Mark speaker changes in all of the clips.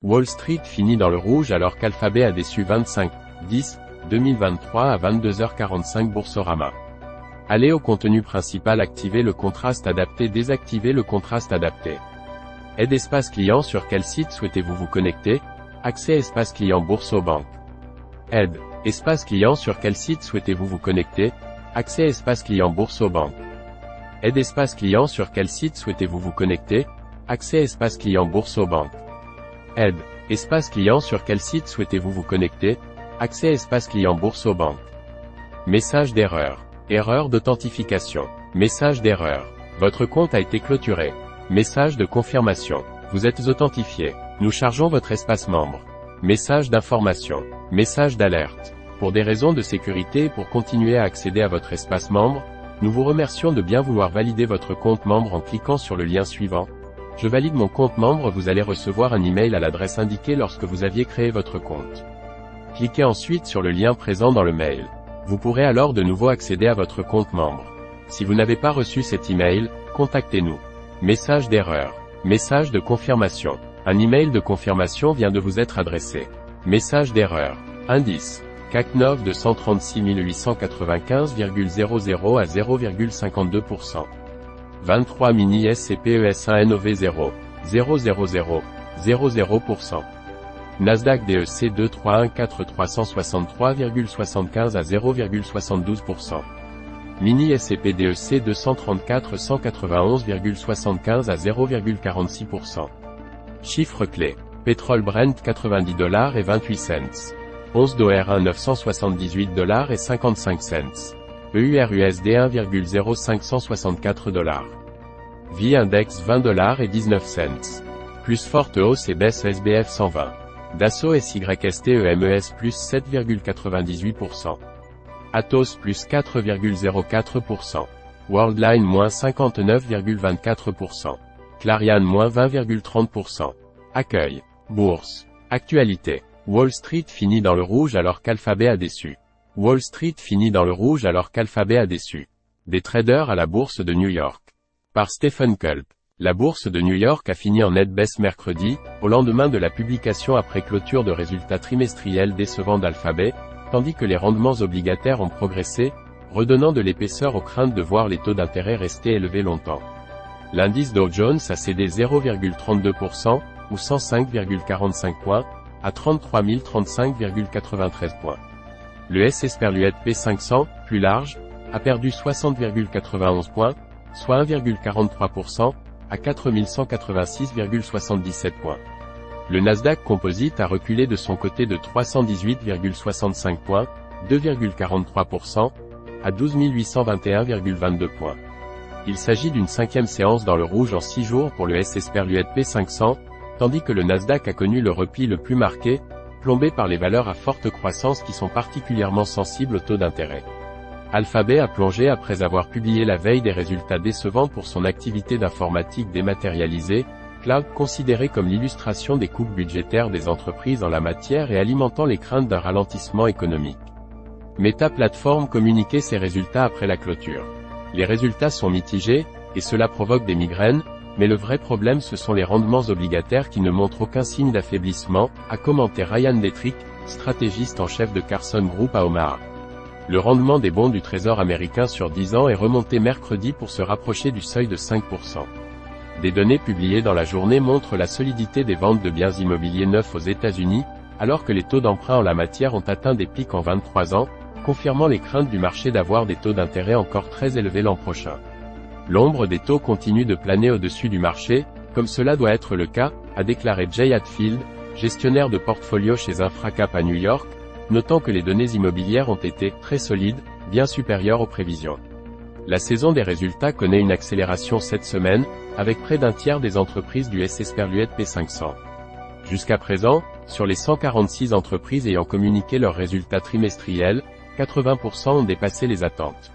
Speaker 1: Wall Street finit dans le rouge alors qu'Alphabet a déçu 25/10/2023 à 22h45 Boursorama. Allez au contenu principal, activez le contraste adapté, désactivez le contraste adapté. Aide espace client, sur quel site souhaitez-vous vous connecter? Accès espace client Boursobank. Aide espace client, sur quel site souhaitez-vous vous connecter? Accès espace client Boursobank. Aide espace client, sur quel site souhaitez-vous vous connecter? Accès espace client Boursobank. Aide espace client, sur quel site souhaitez-vous vous connecter? Accès espace client Boursobank. Message d'erreur. Erreur d'authentification. Message d'erreur. Votre compte a été clôturé. Message de confirmation. Vous êtes authentifié. Nous chargeons votre espace membre. Message d'information. Message d'alerte. Pour des raisons de sécurité et pour continuer à accéder à votre espace membre, nous vous remercions de bien vouloir valider votre compte membre en cliquant sur le lien suivant. Je valide mon compte membre. Vous allez recevoir un email à l'adresse indiquée lorsque vous aviez créé votre compte. Cliquez ensuite sur le lien présent dans le mail. Vous pourrez alors de nouveau accéder à votre compte membre. Si vous n'avez pas reçu cet email, contactez-nous. Message d'erreur. Message de confirmation. Un email de confirmation vient de vous être adressé. Message d'erreur. Indice. CAC 9 de 136 895,00 à 0,52%. 23 mini SCPES1 NOV 0. 0,00%. Nasdaq DEC 23143 363,75 à 0,72%. Mini SCP DEC 234 191,75 à 0,46%. Chiffres clés. Pétrole Brent $90,28. Once d'OR1 $978,55. EUR/USD 1,0564 $. VIX Index $20,19. Plus forte hausse et baisse SBF 120. Dassault SYSTEMES plus 7,98%. Atos plus 4,04%. Worldline moins 59,24%. Clariane moins 20,30%. Accueil. Bourse. Actualité. Wall Street finit dans le rouge alors qu'Alphabet a déçu. Wall Street finit dans le rouge alors qu'Alphabet a déçu. Des traders à la bourse de New York. Par Stephen Culp. La bourse de New York a fini en nette baisse mercredi, au lendemain de la publication après clôture de résultats trimestriels décevants d'Alphabet, tandis que les rendements obligataires ont progressé, redonnant de l'épaisseur aux craintes de voir les taux d'intérêt rester élevés longtemps. L'indice Dow Jones a cédé 0,32%, ou 105,45 points, à 33 035,93 points. Le S&P P500, plus large, a perdu 60,91 points, soit 1,43%, à 4186,77 points. Le Nasdaq Composite a reculé de son côté de 318,65 points, 2,43%, à 12 821,22 points. Il s'agit d'une cinquième séance dans le rouge en 6 jours pour le S&P P500, tandis que le Nasdaq a connu le repli le plus marqué, plombé par les valeurs à forte croissance qui sont particulièrement sensibles au taux d'intérêt. Alphabet a plongé après avoir publié la veille des résultats décevants pour son activité d'informatique dématérialisée, cloud considérée comme l'illustration des coupes budgétaires des entreprises en la matière et alimentant les craintes d'un ralentissement économique. Meta Platforms communiquait ses résultats après la clôture. Les résultats sont mitigés, et cela provoque des migraines, mais le vrai problème ce sont les rendements obligataires qui ne montrent aucun signe d'affaiblissement, a commenté Ryan Detrick, stratégiste en chef de Carson Group à Omaha. Le rendement des bons du Trésor américain sur 10 ans est remonté mercredi pour se rapprocher du seuil de 5%. Des données publiées dans la journée montrent la solidité des ventes de biens immobiliers neufs aux États-Unis, alors que les taux d'emprunt en la matière ont atteint des pics en 23 ans, confirmant les craintes du marché d'avoir des taux d'intérêt encore très élevés l'an prochain. L'ombre des taux continue de planer au-dessus du marché, comme cela doit être le cas, a déclaré Jay Hatfield, gestionnaire de portfolio chez Infracap à New York, notant que les données immobilières ont été très solides, bien supérieures aux prévisions. La saison des résultats connaît une accélération cette semaine, avec près d'un tiers des entreprises du S&P P500. Jusqu'à présent, sur les 146 entreprises ayant communiqué leurs résultats trimestriels, 80% ont dépassé les attentes.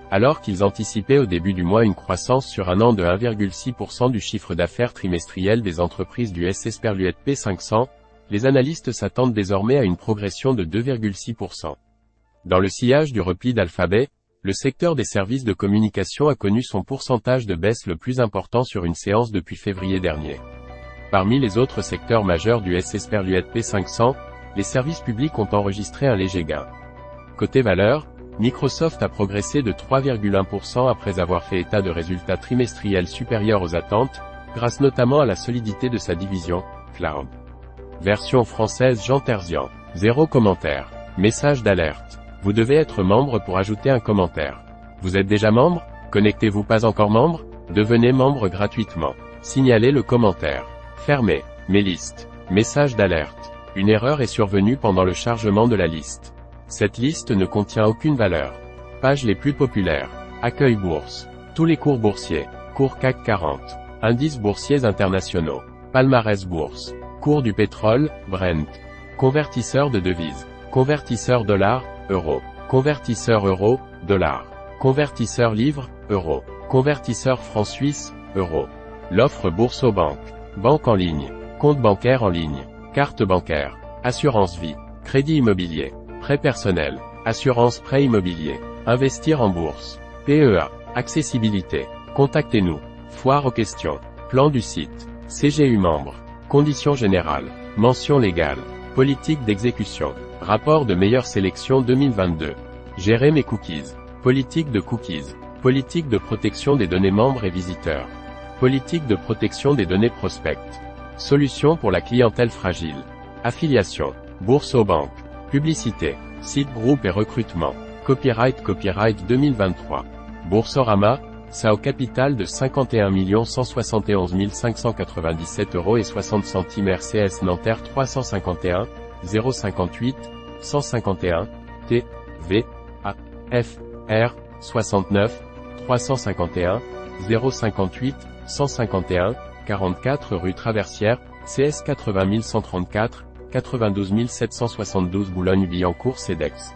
Speaker 1: Alors qu'ils anticipaient au début du mois une croissance sur un an de 1,6% du chiffre d'affaires trimestriel des entreprises du S&P P500, les analystes s'attendent désormais à une progression de 2,6%. Dans le sillage du repli d'Alphabet, le secteur des services de communication a connu son pourcentage de baisse le plus important sur une séance depuis février dernier. Parmi les autres secteurs majeurs du SSPERLUET P500, les services publics ont enregistré un léger gain. Côté valeur, Microsoft a progressé de 3,1% après avoir fait état de résultats trimestriels supérieurs aux attentes, grâce notamment à la solidité de sa division Cloud. Version française Jean Terzian. 0 commentaire. Message d'alerte. Vous devez être membre pour ajouter un commentaire. Vous êtes déjà membre? Connectez-vous pas encore membre? Devenez membre gratuitement. Signalez le commentaire. Fermez mes listes. Message d'alerte. Une erreur est survenue pendant le chargement de la liste. Cette liste ne contient aucune valeur. Pages les plus populaires. Accueil bourse. Tous les cours boursiers. Cours CAC 40. Indices boursiers internationaux. Palmarès bourse. Cours du pétrole, Brent. Convertisseur de devises. Convertisseur dollar, euro. Convertisseur euro, dollar. Convertisseur livre, euro. Convertisseur franc suisse, euro. L'offre bourse aux banques. Banque en ligne. Compte bancaire en ligne. Carte bancaire. Assurance vie. Crédit immobilier. Prêt personnel. Assurance prêt immobilier. Investir en bourse. PEA. Accessibilité. Contactez-nous. Foire aux questions. Plan du site. CGU membre. Conditions générales. Mention légale. Politique d'exécution. Rapport de meilleure sélection 2022. Gérer mes cookies. Politique de cookies. Politique de protection des données membres et visiteurs. Politique de protection des données prospects. Solutions pour la clientèle fragile. Affiliation. Bourse aux banques. Publicité. Site groupe et recrutement. Copyright 2023. Boursorama, SAO capital de 51 171 597 € 60 centimes RCS Nanterre 351, 058, 151, T, V, A, F, R, 69, 351, 058, 151, 44 rue Traversière, CS 80 134, 92 772 Boulogne-Billancourt CEDEX.